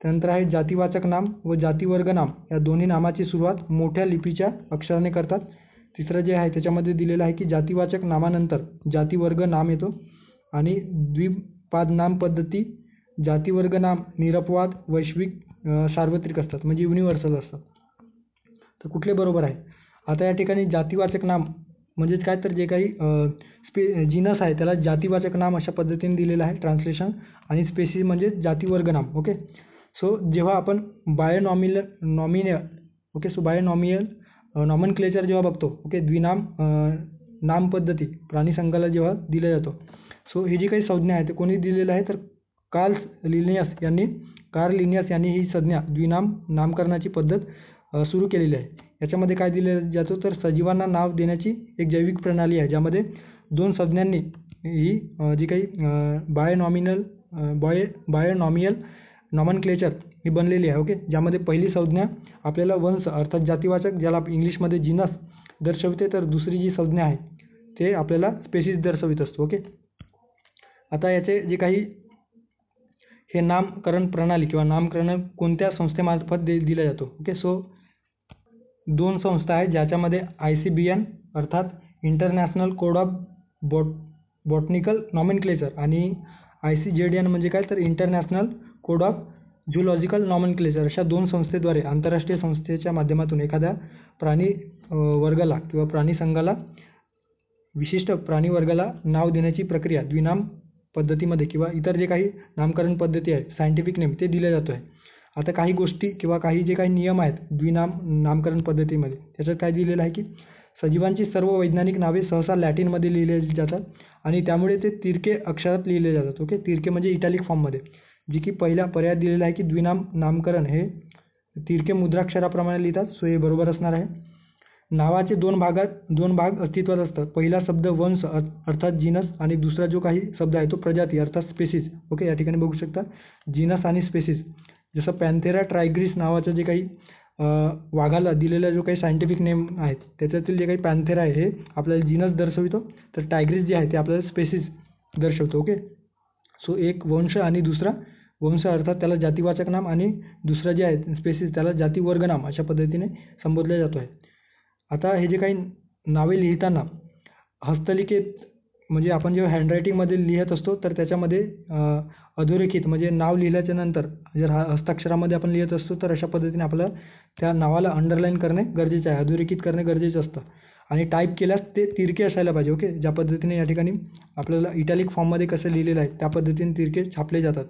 त्यानंतर आहे जातीवाचक नाम व जातीवर्ग नाम या दोन्ही नामाची सुरुवात मोठ्या लिपीच्या अक्षराने करतात. तिसरं जे आहे त्याच्यामध्ये दिलेलं आहे की जातीवाचक नामानंतर जातीवर्ग नाम येतो. आणि द्विपाद नाम पद्धती जातीवर्ग नाम निरपवाद, वैश्विक, सार्वत्रिक असतात, म्हणजे युनिव्हर्सल असतात. तर कुठले बरोबर आहे? आता या ठिकाणी जातीवाचक नाम म्हणजे काय, तर जे काही जिनस आहे त्याला जातीवाचक नाम अशा पद्धतीने दिलेलं आहे ट्रान्सलेशन. आणि स्पेसिस म्हणजे जातीवर्ग नाम, ओके. सो जेव्हा आपण nominal okay, so binomial nomenclature जेव्हा बघतो, ओके, द्विनाम नाम पद्धती प्राणी संघाला जेव्हा दिला जातो, सो ही जी काही संज्ञा आहे ते कोणी दिलेलं आहे तर कार्ल लिनियस यांनी ही संज्ञा द्विनाम नामकरणाची पद्धत सुरू केलेली आहे. याच्यामध्ये काय दिलं जातं तर सजीवांना नाव देण्याची एक जैविक प्रणाली आहे ज्यामध्ये दोन संज्ञांनी ही जी काही बायोनॉमियल नॉमनक्लेचर ही बनलेली आहे, ओके. ज्यामध्ये पहिली संज्ञा आपल्याला वंश अर्थात जातीवाचक ज्याला इंग्लिशमध्ये जिनस दर्शवते, तर दुसरी जी संज्ञा आहे ते आपल्याला स्पेसिस दर्शवित असतो, ओके. आता याचे जे काही हे नामकरण प्रणाली किंवा नामकरण कोणत्या संस्थेमार्फत दिला जातो, ओके. सो दोन संस्था आहेत ज्याच्यामध्ये ICBN अर्थात international code of botanical nomenclature आणि ICZN म्हणजे काय तर international code of zoological nomenclature अशा दोन संस्थेद्वारे आंतरराष्ट्रीय संस्थेच्या माध्यमातून एखाद्या प्राणी वर्गाला किंवा प्राणी संघाला विशिष्ट प्राणी वर्गाला नाव देण्याची प्रक्रिया द्विनाम पद्धतीमध्ये किंवा इतर जे काही नामकरण पद्धती आहेत सायंटिफिक नेम ते दिले जातो आहे. आता काही गोष्टी किंवा काही जे काही नियम आहेत द्विनाम नामकरण पद्धतीमध्ये त्याच्यात काय दिलेलं आहे की सजीवांची सर्व वैज्ञानिक नावे सहसा लॅटिनमध्ये लिहिली जातात आणि त्यामुळे ते तिरके अक्षरात लिहिले जातात, ओके. तिरके म्हणजे इटॅलिक फॉर्ममध्ये, जी की पहिला पर्याय दिलेला आहे की द्विनाम नामकरण हे तिरके मुद्राक्षराप्रमाणे लिहितात. सो हे बरोबर असणार आहे. नावाचे दोन भाग अस्तित्वात असतात. पहिला शब्द वंश अर्थात जीनस आणि दुसरा जो काही शब्द आहे तो प्रजाती अर्थात स्पेसिस, ओके. या ठिकाणी बघू शकता जीनस आणि स्पेसिस. जसं पॅन्थेरा ट्रायग्रिस नावाचं जे काही वाघाला दिलेला जो काही सायंटिफिक नेम आहेत त्याच्यातील जे काही पॅन्थेरा आहे हे आपल्याला जीनस दर्शवितो, तर टायग्रिस जे आहे ते आपल्याला स्पेसिस दर्शवतो, ओके. सो एक वंश आणि दुसरा वंश अर्थात त्याला जातीवाचक नाम आणि दुसरं जे आहे स्पेसिस त्याला जातीवर्ग नाम अशा पद्धतीने संबोधले जातो आहे. आता हे जे काही नावे लिहिताना हस्तलिखित म्हणजे आपण जेव्हा हँडरायटिंगमध्ये लिहित असतो तर त्याच्यामध्ये अधोरेखित म्हणजे नाव लिहिल्याच्या नंतर जर हस्ताक्षरामध्ये आपण लिहित असतो तर अशा पद्धतीने आपल्याला त्या नावाला अंडरलाईन करणे गरजेचे आहे, अधोरेखित करणे गरजेचं असतं. आणि टाईप केल्यास ते तिरके असायला पाहिजे, ओके. ज्या पद्धतीने या ठिकाणी आपल्याला इटॅलिक फॉर्ममध्ये कसं लिहिलेलं आहे त्या पद्धतीने तिरके छापले जातात.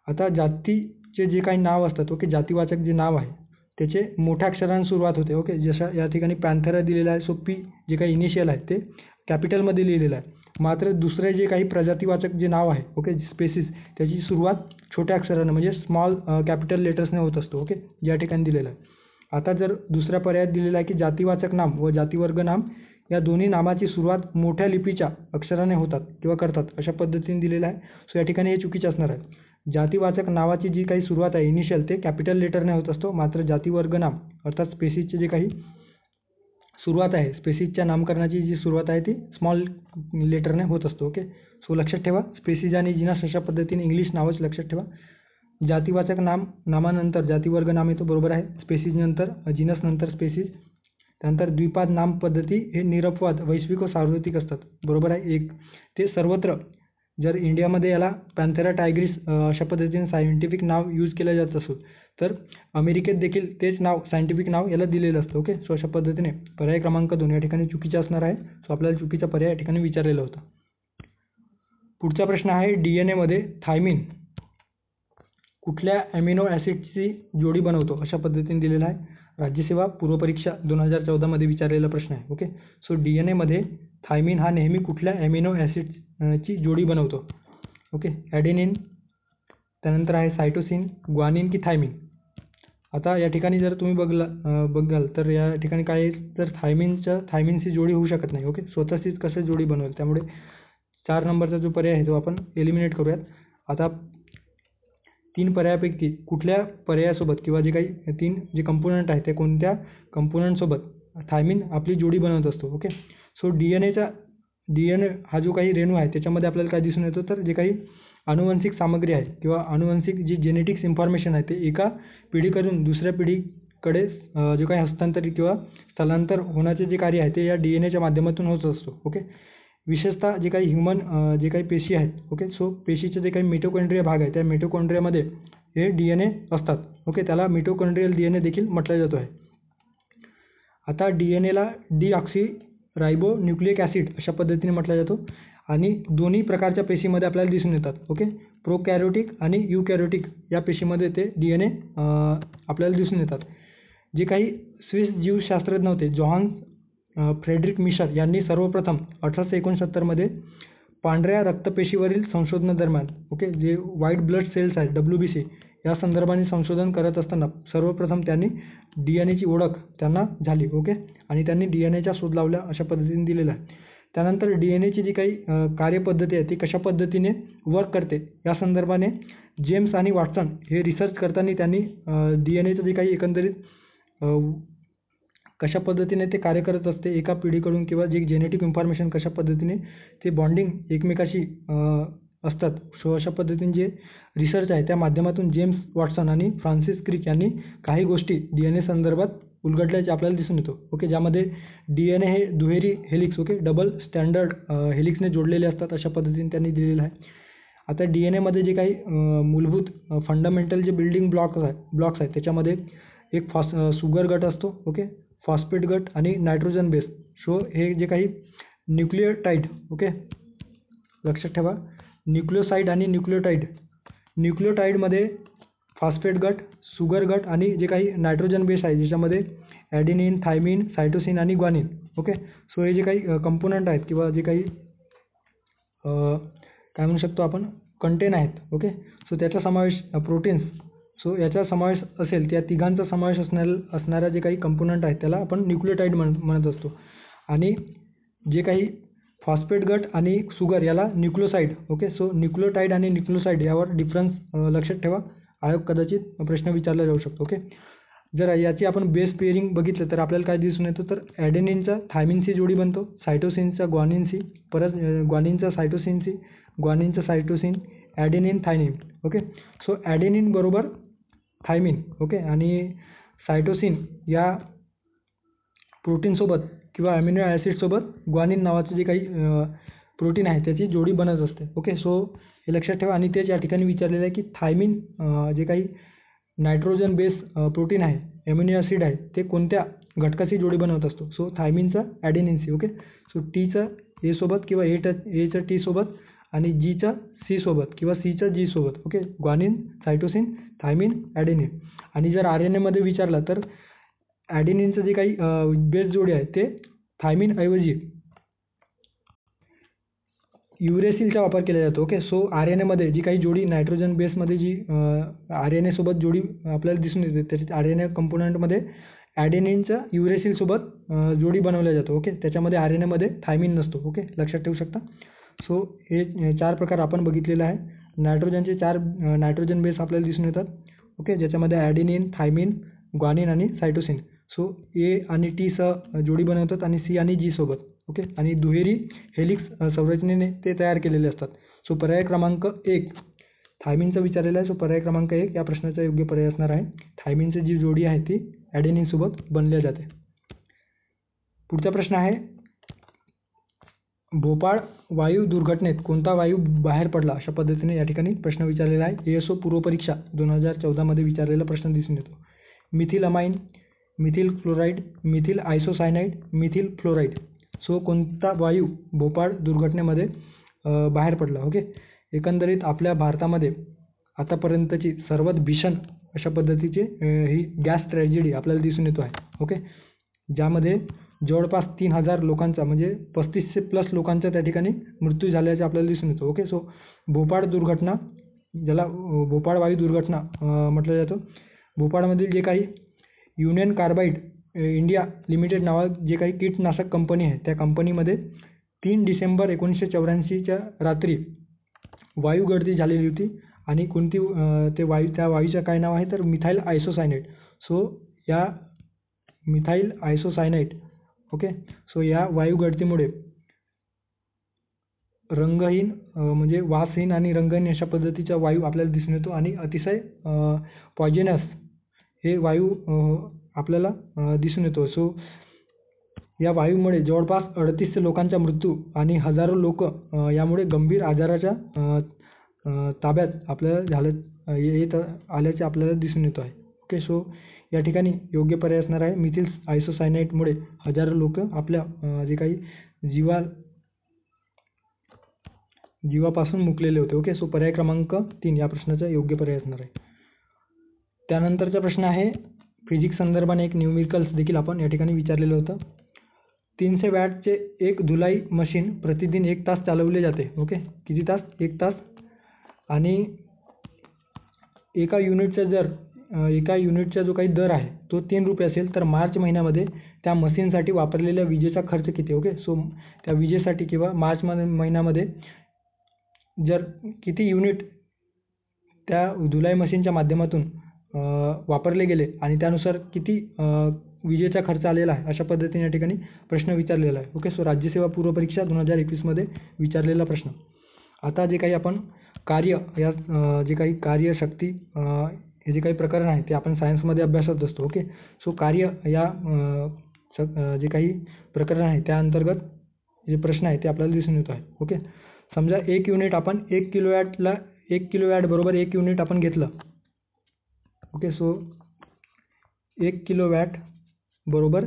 आता जातीचे जे काही नाव असतात, ओके, जातीवाचक जे नाव आहे त्याचे मोठ्या अक्षराने सुरुवात होते, ओके. जसं या ठिकाणी पॅन्थेरा दिलेला आहे, सो P जे काही इनिशियल आहे ते कॅपिटलमध्ये लिहिलेलं आहे. मात्र दुसरे जे काही प्रजातीवाचक जे नाव आहे, ओके, स्पेसिस, त्याची सुरुवात छोट्या अक्षराने म्हणजे स्मॉल कॅपिटल लेटर्सने होत असतो, ओके, या ठिकाणी दिलेलं आहे. आता जर दुसऱ्या पर्यायात दिलेला आहे की जातीवाचक नाम व जातीवर्ग नाम या दोन्ही नामाची सुरुवात मोठ्या लिपीच्या अक्षराने होतात किंवा करतात अशा पद्धतीने दिलेलं आहे. सो या ठिकाणी हे चुकीचे असणार आहे. जातीवाचक नावाची जी काही सुरुवात आहे इनिशियल ते कॅपिटल लेटरने होत असतो, मात्र जातीवर्ग नाम अर्थात स्पेसिसची जे काही सुरुवात आहे स्पेसिसच्या नामकरणाची जी सुरुवात आहे ती स्मॉल लेटरने होत असतो, ओके. सो लक्षात ठेवा स्पेसिस आणि जिनस अशा पद्धतीने इंग्लिश नावच लक्षात ठेवा. जातीवाचक नामानंतर जातीवर्ग नाम येतो, बरोबर आहे. स्पेसिस नंतर जिनस नंतर स्पेसिस त्यानंतर द्विपाद नाम पद्धती हे निरपवाद, वैश्विक व सार्वत्रिक असतात. बरोबर आहे. एक ते सर्वत्र, जर इंडियामध्ये याला पॅन्थेरा टायग्रिस अशा पद्धतीने सायंटिफिक नाव यूज केलं जात असो, तर अमेरिकेत देखील तेच नाव, सायंटिफिक नाव याला दिलेलं असतं. ओके. सो अशा पद्धतीने पर्याय क्रमांक 2 या ठिकाणी चुकीचा असणार आहे. सो आपल्याला चुकीचा पर्याय या ठिकाणी विचारलेला होता. पुढचा प्रश्न आहे, DNA मध्ये थायमिन कुठल्या अॅमिनो ॲसिडची जोडी बनवतो अशा पद्धतीने दिलेला आहे. राज्यसेवा पूर्वपरीक्षा 2014 मध्ये विचारलेला प्रश्न आहे. ओके. सो DNA मध्ये थायमिन हा नेहमी कुठल्या अॅमिनो ॲसिडची जोडी बनवतो? ओके. ॲडेनिन, त्यानंतर आहे सायटोसिन, ग्वानिन की थायमिन. आता या ठिकाणी जर तुम्ही बघाल तर या ठिकाणी काय आहे, तर थायमिनची जोडी होऊ शकत नाही. ओके. स्वतःचीच कसं जोडी बनवेल, त्यामुळे 4 नंबरचा जो पर्याय आहे तो आपण एलिमिनेट करूयात. आता 3 पर्यायापैकी कुठल्या पर्यायासोबत किंवा जे काही 3 जे कंपोनंट आहेत ते कोणत्या कंपोनंटसोबत थायमिन आपली जोडी बनवत असतो? ओके. सो DNA हा जो काही रेणू आहे त्याच्यामध्ये आपल्याला काय दिसून येतो, तर जे काही आनुवंशिक सामग्री आहे किंवा आनुवंशिक जी जेनेटिक्स इन्फॉर्मेशन आहे ते एका पिढीकडून दुसऱ्या पिढीकडे जे काही हस्तांतरित किंवा स्थलांतर होण्याचे जे कार्य आहे ते या DNAच्या माध्यमातून होत असतो. ओके. विशेषतः जे काही जे काही पेशी आहेत. ओके. सो पेशीचे जे काही मिटोकॉन्ड्रिया भाग आहे त्या मिटोकॉन्ड्रियामध्ये हे DNA असतात. ओके. त्याला मिटोकॉन्ड्रियल DNA देखील म्हटलं जातो आहे. आता DNAला डीऑक्सी राइबो न्यूक्लिक ॲसिड अशा पद्धतीने म्हटलं जातो आणि दोन्ही प्रकारच्या पेशीमध्ये आपल्याला दिसून येतात. ओके. प्रोकॅरियोटिक आणि यूकॅरियोटिक या पेशीमध्ये ते DNA आपल्याला दिसून येतात. जे काही स्विस जीवशास्त्रज्ञ होते, जोहान्स फ्रेडरिक मिशर यांनी सर्वप्रथम 1869 मध्ये पांढऱ्या रक्तपेशीवरील संशोधनादरम्यान, ओके, जे व्हाईट ब्लड सेल्स आहेत WBC या संदर्भाने संशोधन करत असताना सर्वप्रथम त्यांनी DNAची ओळख त्यांना झाली. ओके. आणि त्यांनी DNAचा शोध लावला अशा पद्धतीने दिलेला आहे. त्यानंतर DNAची जी काही कार्यपद्धती आहे ती कशा पद्धतीने वर्क करते या संदर्भाने जेम्स आणि वॉटसन हे रिसर्च करताना त्यांनी DNAचं जे काही एकंदरीत कशा पद्धतीने ते कार्य करत असते एका पिढीकडून किंवा जे जेनेटिक इन्फॉर्मेशन कशा पद्धतीने ते बॉन्डिंग एकमेकाशी असतात. सो अशा पद्धतीने जे रिसर्च आहे त्या माध्यमातून जेम्स वॉटसन आणि फ्रान्सिस क्रिक यांनी काही गोष्टी DNA संदर्भात उलगडल्याचे आपल्याला दिसून येतो. ओके. ज्यामध्ये DNA हे दुहेरी हेलिक्स, ओके, डबल स्टँडर्ड हेलिक्सने जोडलेले असतात अशा पद्धतीने त्यांनी दिलेलं आहे. आता DNAमध्ये जे काही मूलभूत फंडामेंटल जे बिल्डिंग ब्लॉक्स आहेत त्याच्यामध्ये एक शुगर गट असतो. ओके. फॉस्फेट गट आणि नायट्रोजन बेस. सो हे जे काही न्यूक्लियोटाइड, ओके, लक्षात ठेवा, न्यूक्लियोसाइड आणि न्यूक्लियोटाइडमध्ये फॉस्फेट गट, शुगर गट आणि जे काही नायट्रोजन बेस आहे ज्याच्यामध्ये ॲडेनिन, थायमिन, सायटोसिन आणि ग्वानिन. ओके. सो हे जे काही कंपोनंट आहेत किंवा जे काही काय म्हणू शकतो आपण कंटेन आहेत. ओके. सो त्याचा समावेश प्रोटीन्स, सो याचा समावेश असेल, त्या तिघांचा समावेश असणाऱ्या जे काही कंपोनंट आहेत त्याला आपण न्यूक्लियोटाइड म्हणत असतो. आणि जे काही फॉस्फेट गट आणि शुगर याला न्यूक्लियोसाइड. ओके. सो न्यूक्लियोटाइड आणि न्यूक्लियोसाइड यावर डिफरन्स लक्षात ठेवा. आयोग कदाचित प्रश्न विचारला जाऊ शकतो. ओके. जर याची आपण बेस पेअरिंग बघितलं तर आपल्याला काय दिसून येतं, तर ॲडेनिनचा थायमिनशी जोडी बनतो, सायटोसिनचा ग्वानिनशी, परत ग्वानिनचा सायटोसिनशी, ग्वानिनचा सायटोसिन, ॲडेनिन, थायमिन. ओके. सो ॲडेनिन बरोबर थायमिन, ओके, आणि सायटोसिन या प्रोटीनसोबत किंवा अमिनो ॲसिडसोबत ग्वानिन नावाचं जे काही प्रोटीन आहे त्याची जोडी बनत असते. ओके. सो हे लक्षात ठेवा. आणि तेच या ठिकाणी विचारलेलं आहे की थायमिन जे काही नायट्रोजन बेस प्रोटीन आहे, अमिनो ॲसिड आहे, ते कोणत्या घटकाची जोडी बनवत असतो? सो थायमिनचा ॲडेनिनशी. ओके. सो Tचा A सोबत किंवा Aचा T सोबत आणि Gचा C सोबत किंवा Cचा G सोबत. Okay. Guanine, cytosine, thymine, adenine. आणि जर RNAमध्ये विचारलं तर ॲडेनिनचं जे काही बेस जोडी आहे ते थायमिन ऐवजी युरेसिलचा वापर केला जातो. ओके. सो RNAमध्ये जी काही जोडी नायट्रोजन बेसमध्ये जी RNA सोबत जोडी आपल्याला दिसून येते त्याची RNA कंपोनंटमध्ये ॲडेनिनच्या युरेसिलसोबत जोडी बनवल्या जातो. ओके. त्याच्यामध्ये RNAमध्ये थायमिन नसतो. ओके. लक्षात ठेवू शकता. सो हे 4 प्रकार आपण बघितलेले आहे. नायट्रोजनचे 4 नायट्रोजन बेस आपल्याला दिसून येतात. ओके. ज्याच्यामध्ये ॲडेनिन, थायमिन, ग्वानिन आणि सायटोसिन. सो A आणि T सह जोडी बनवतात आणि C आणि G सोबत. ओके. आणि दुहेरी हेलिक्स संरचनेने ते तयार केलेले असतात. सो पर्याय क्रमांक 1 थायमिनचा विचारलेला आहे. सो पर्याय क्रमांक 1 या प्रश्नाचा योग्य पर्याय असणार आहे. थायमिनची जी जोडी आहे ती ॲडेनिनसोबत बनल्या जाते. पुढचा प्रश्न आहे, भोपाळ वायू दुर्घटनेत कोणता वायू बाहेर पडला, अशा पद्धतीने या ठिकाणी प्रश्न विचारलेला आहे. ASO पूर्वपरीक्षा 2014 मध्ये विचारलेला प्रश्न दिसून येतो. Methyl amine, methyl chloride, methyl isocyanide, methyl fluoride. So कोणता वायू भोपाळ दुर्घटनेमध्ये बाहेर पडला. ओके, एकंदरीत आपल्या भारतामध्ये आतापर्यंतची सर्वात भीषण अशा पद्धतीची ही गॅस ट्रॅजेडी आपल्याला दिसून येतो आहे. ओके, ज्यामध्ये जवळपास 3000 लोकांचा म्हणजे 3500+ लोकांचा त्या ठिकाणी मृत्यू झाल्याचे आपल्याला दिसून येतो. ओके, सो भोपाळ दुर्घटना, ज्याला भोपाळ वायू दुर्घटना म्हटलं जातं. भोपाळमधील जे काही युनियन कार्बाइड इंडिया लिमिटेड नावाची जे काही कीटनाशक कंपनी आहे, त्या कंपनीमध्ये 3 डिसेंबर 1984च्या रात्री वायू गळती झालेली होती. आणि कोणती त्या वायूचं काय नाव आहे तर मिथाइल आयसोसायनाइड. सो या मिथाइल आयसोसायनाइड, ओके, सो या वायू गळतीमुळे रंगहीन म्हणजे वासहीन आणि रंगहीन अशा पद्धतीचा वायू आपल्याला दिसून येतो आणि अतिशय पॉयझनस हे वायू आपल्याला दिसून येतो. सो या वायूमुळे जवळपास 3800 लोकांचा मृत्यू आणि हजारो लोक यामुळे गंभीर आजाराच्या ताब्यात आपल्याला येत आल्याचे आपल्याला दिसून येतो आहे. ओके, सो या ठिकाणी योग्य पर्याय असणार आहे मिथिल आयसोसायनाइडमुळे हजारो लोक आपल्या जे काही जीवापासून मुकलेले होते. ओके, सो पर्याय क्रमांक 3 या प्रश्नाचा योग्य पर्याय असणार आहे. त्यानंतरचा प्रश्न आहे, फिजिक्स संदर्भाने एक न्यूमेरिकल्स देखील आपण या ठिकाणी विचारलेलं होतं. 300 वॅटचे एक धुलाई मशीन प्रतिदिन 1 तास चालवले जाते. ओके, किती तास? 1 तास. आणि एका युनिटचा जो काही दर आहे तो 3 रुपये असेल, तर मार्च महिन्यामध्ये त्या मशीनसाठी वापरलेल्या विजेचा खर्च किती? ओके, सो त्या विजेसाठी किंवा मार्च महिन्यामध्ये जर किती युनिट त्या धुलाई मशीनच्या माध्यमातून वापरले गेले आणि त्यानुसार किती विजेचा खर्च आलेला आहे, अशा पद्धतीने या ठिकाणी प्रश्न विचारलेला आहे. ओके, सो राज्यसेवा पूर्वपरीक्षा 2021 मध्ये विचारलेला प्रश्न. आता जे काही आपण कार्य या जे काही कार्यशक्ती हे जे काही प्रकरण आहे ते आपण सायन्समध्ये अभ्यासत असतो. ओके, सो कार्य या जे काही प्रकरण आहे त्या अंतर्गत जे प्रश्न आहे ते आपल्याला दिसून येतो आहे. ओके, समजा 1 युनिट आपण 1 किलोवॅटला 1 किलोवॅट बरोबर 1 युनिट आपण घेतलं. ओके, सो 1 किलोवॅट बरोबर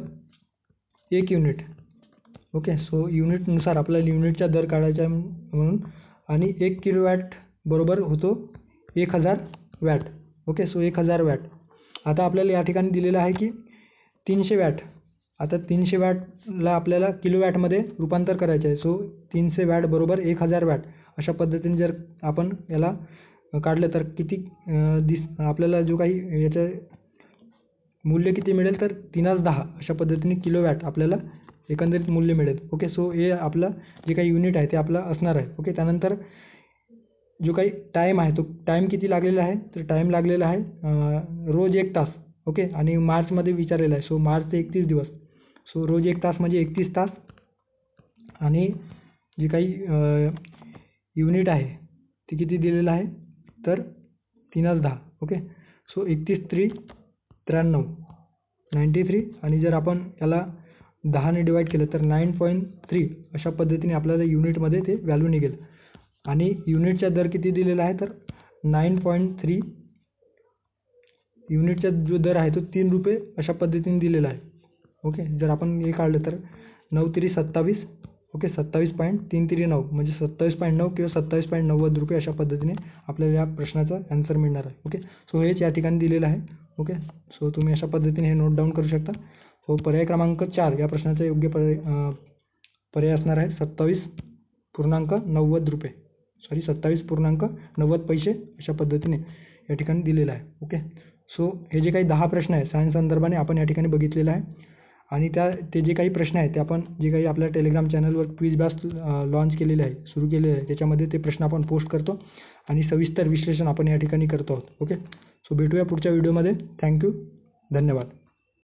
1 युनिट. ओके, सो युनिटनुसार आपल्याला युनिटचा दर काढायचा आहे म्हणून, आणि 1 किलोवॅट बरोबर होतो 1000 वॅट. Okay, so 1000 watt. आता आपल्याला या ठिकाणी दिलेलं आहे की 300 वॅट. आता 300 वॅटला आपल्याला किलोवॅटमध्ये रूपांतर करायचे आहे. सो 300 वॅट बरोबर 1000 वॅट अशा पद्धतीने जर आपण याला काढलं तर किती आपल्याला जो काही याचं मूल्य किती मिळेल तर 3×10 अशा पद्धतीने किलोवॅट आपल्याला एकंदरीत मूल्य मिळेल. ओके, सो हे आपलं जे काही युनिट आहे ते आपलं असणार आहे. ओके, त्यानंतर जो काही टाईम आहे तो टाईम किती लागलेला आहे तर टाईम लागलेला आहे रोज 1 तास. ओके, आणि मार्चमध्ये विचारलेला आहे. सो मार्च ते 31 दिवस. सो रोज 1 तास म्हणजे 31 तास. आणि जे काही युनिट आहे ते किती दिलेलं आहे तर 3×10. Okay, so 31×3 = 93. आणि जर आपण याला 10ने डिवाईड केलं तर 9.3 अशा पद्धतीने आपल्याला युनिटमध्ये ते व्हॅल्यू निघेल. आणि युनिटचा दर किती दिलेला आहे तर 9.3. युनिटचा जो दर आहे तो 3 रुपये अशा पद्धतीने दिलेला आहे. ओके, जर आपण हे काढलं तर 9×3 = 27. ओके, 27.339 म्हणजे 27.9 किंवा 27.90 रुपये अशा पद्धतीने आपल्याला या प्रश्नाचा आन्सर मिळणार आहे. ओके, सो हेच या ठिकाणी दिलेलं आहे. ओके, सो तुम्ही अशा पद्धतीने हे नोट डाऊन करू शकता. सो पर्याय क्रमांक 4 या प्रश्नाचा योग्य पर्याय असणार आहे 27.90 रुपये. 27.90 पैसे अशा पद्धतीने या ठिकाणी दिलेलं आहे. ओके, सो हे जे काही 10 प्रश्न आहे सायन्स संदर्भाने आपण या ठिकाणी बघितलेलं आहे. आणि ते जे काही प्रश्न आहेत ते आपण जे काही आपल्या टेलिग्राम चॅनलवर क्विज बॅच लॉन्च केलेले आहे, सुरू केलेले आहे, त्याच्यामध्ये ते प्रश्न आपण पोस्ट करतो आणि सविस्तर विश्लेषण आपण या ठिकाणी करतो आहोत. ओके, सो भेटूया पुढच्या व्हिडिओमध्ये. थँक्यू, धन्यवाद.